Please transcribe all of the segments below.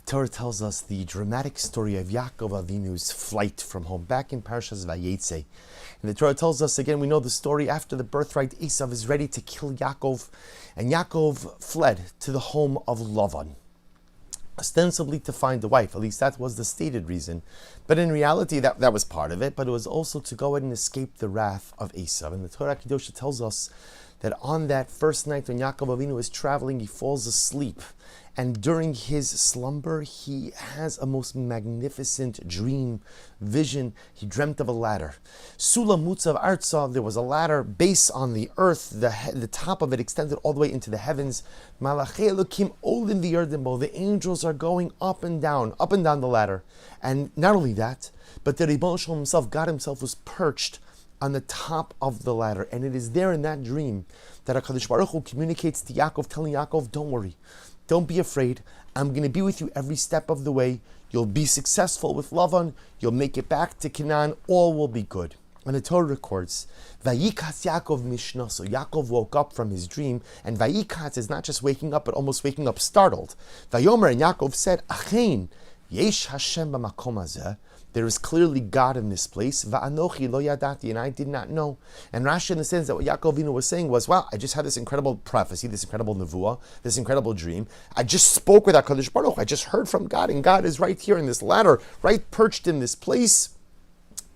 Torah tells us the dramatic story of Yaakov Avinu's flight from home, back in Parshas Vayetze. And the Torah tells us, again, we know the story, after the birthright, Esav is ready to kill Yaakov, and Yaakov fled to the home of Lavan, ostensibly to find a wife. At least that was the stated reason. But in reality, that was part of it, but it was also to go ahead and escape the wrath of Esav. And the Torah Kedosha tells us that on that first night when Yaakov Avinu is traveling, he falls asleep. And during his slumber, he has a most magnificent dream, vision. He dreamt of a ladder. Sula Mutzav Artza, there was a ladder, base on the earth, the top of it extended all the way into the heavens. Malachei Elokim Olim V'Yardim, the angels are going up and down the ladder. And not only that, but the Ribbon Shalom himself, God himself, was perched on the top of the ladder. And it is there in that dream that HaKadosh Baruch Hu communicates to Yaakov, telling Yaakov, don't worry, don't be afraid. I'm going to be with you every step of the way. You'll be successful with Lavan. You'll make it back to Canaan. All will be good. And the Torah records, Vayikas Yaakov Mishnah. So Yaakov woke up from his dream, and Vayikas is not just waking up, but almost waking up startled. Vayomer, and Yaakov said, Achein, Yesh Hashem b'makom hazeh. There is clearly God in this place. Va'anochi lo yadati, and I did not know. And Rashi understands that what Yaakov Avinu was saying was, wow, I just had this incredible prophecy, this incredible nevuah, this incredible dream. I just spoke with HaKadosh Baruch Hu. I just heard from God, and God is right here in this ladder, right perched in this place.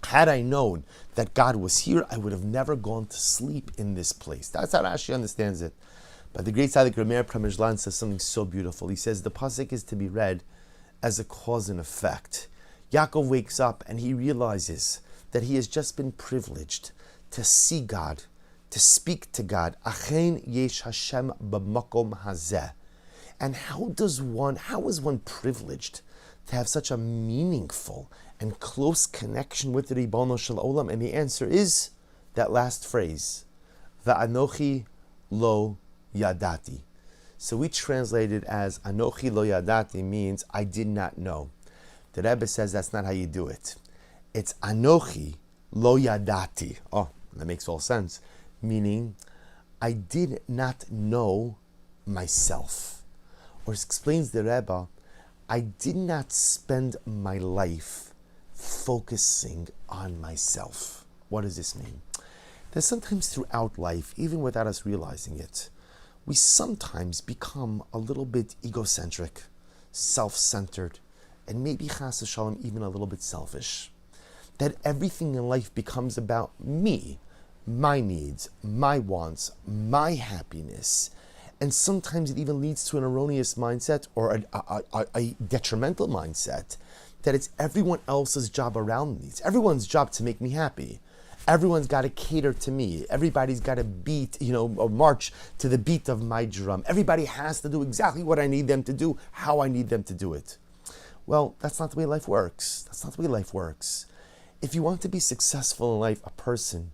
Had I known that God was here, I would have never gone to sleep in this place. That's how Rashi understands it. But the great tzaddik Rameir Pramijlan says something so beautiful. He says the pasuk is to be read as a cause and effect. Yaakov wakes up and he realizes that he has just been privileged to see God, to speak to God. Achein yesh Hashem b'makom hazeh. And how is one privileged to have such a meaningful and close connection with the Ribono Shel Olam? And the answer is that last phrase, Va'anochi lo yadati. So we translate it as Anochi lo yadati means I did not know. The Rebbe says that's not how you do it. It's Anochi lo yadati. Oh, that makes all sense. Meaning, I did not know myself. Or explains the Rebbe, I did not spend my life focusing on myself. What does this mean? That sometimes throughout life, even without us realizing it, we sometimes become a little bit egocentric, self-centered, and maybe chas v'shalom even a little bit selfish. That everything in life becomes about me, my needs, my wants, my happiness. And sometimes it even leads to an erroneous mindset or a detrimental mindset that it's everyone else's job around me. It's everyone's job to make me happy. Everyone's got to cater to me. Everybody's got to beat, or march to the beat of my drum. Everybody has to do exactly what I need them to do, how I need them to do it. Well, that's not the way life works. That's not the way life works. If you want to be successful in life, a person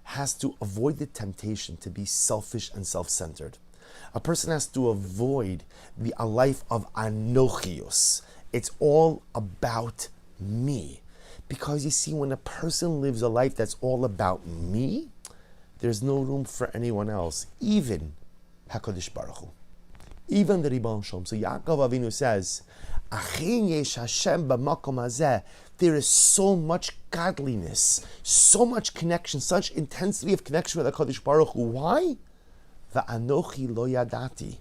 has to avoid the temptation to be selfish and self-centered. A person has to avoid a life of anochios. It's all about me. Because you see, when a person lives a life that's all about me, there's no room for anyone else, even HaKadosh Baruch Hu, even the Ribbon Shalom. So Yaakov Avinu says, Achein yesh Hashem b'makom hazeh. There is so much godliness, so much connection, such intensity of connection with HaKadosh Baruch Hu. Why? Va'anochi lo yadati.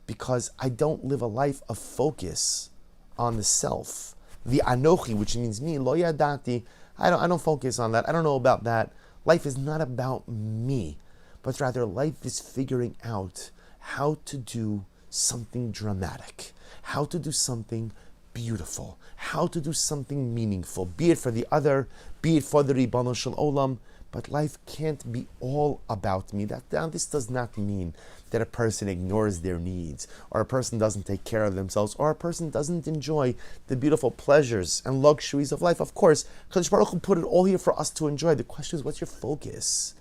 Because I don't live a life of focus on the self. The anochi, which means me, lo yadati, I don't focus on that. I don't know about that. Life is not about me, but rather life is figuring out how to do something dramatic, how to do something beautiful, how to do something meaningful, be it for the other, be it for the Ribono Shel Olam. But life can't be all about me. Now, this does not mean that a person ignores their needs, or a person doesn't take care of themselves, or a person doesn't enjoy the beautiful pleasures and luxuries of life. Of course, Kadosh Baruch Hu put it all here for us to enjoy. The question is, what's your focus?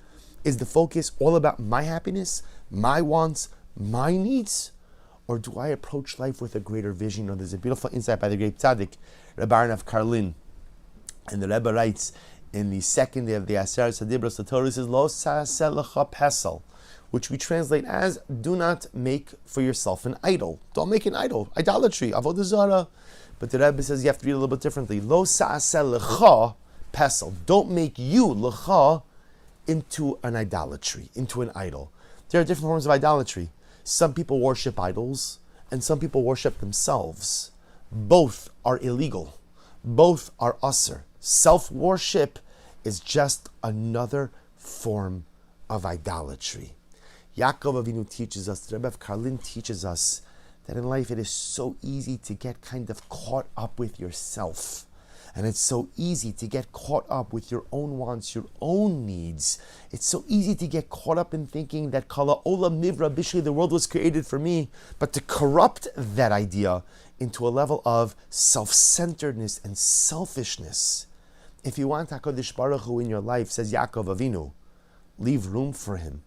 Is the focus all about my happiness, my wants, my needs? Or do I approach life with a greater vision? There's a beautiful insight by the great tzaddik, Rabbi Aaron of Karlin. And the Rebbe writes, in the second day of the Aseret Hadibros, the Torah says, Lo sa'aseh lecha pesel. which we translate as, do not make for yourself an idol. Don't make an idol. Idolatry, avodah zarah. But the Rebbe says you have to read it a little bit differently. Lo sa'aseh lecha pesel. Don't make you, lecha, into an idolatry, into an idol. There are different forms of idolatry. Some people worship idols, and some people worship themselves. Both are illegal. Both are usr. Self-worship is just another form of idolatry. Yaakov Avinu teaches us, the Rebbe of Karlin teaches us, that in life it is so easy to get kind of caught up with yourself. And it's so easy to get caught up with your own wants, your own needs. It's so easy to get caught up in thinking that Kala Olam Nivra Bishli, the world was created for me, but to corrupt that idea into a level of self-centeredness and selfishness. If you want HaKadosh Baruch Hu in your life, says Yaakov Avinu, leave room for him.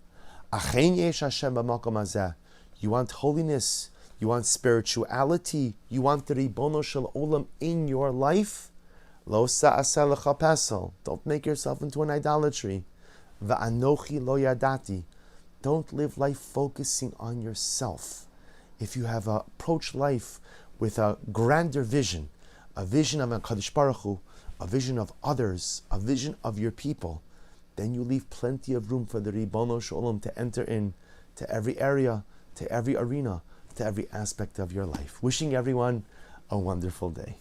Achen yesh Hashem b'makom hazeh. You want holiness, you want spirituality, you want the Ribono Shel Olam in your life? Lo sa'aseh lecha pesel. Don't make yourself into an idolatry. Va'anochi lo yadati. Don't live life focusing on yourself. If you have approached life with a grander vision, a vision of HaKadosh Baruch Hu, a vision of others, a vision of your people, then you leave plenty of room for the Ribono Shel Olam to enter in to every area, to every arena, to every aspect of your life. Wishing everyone a wonderful day.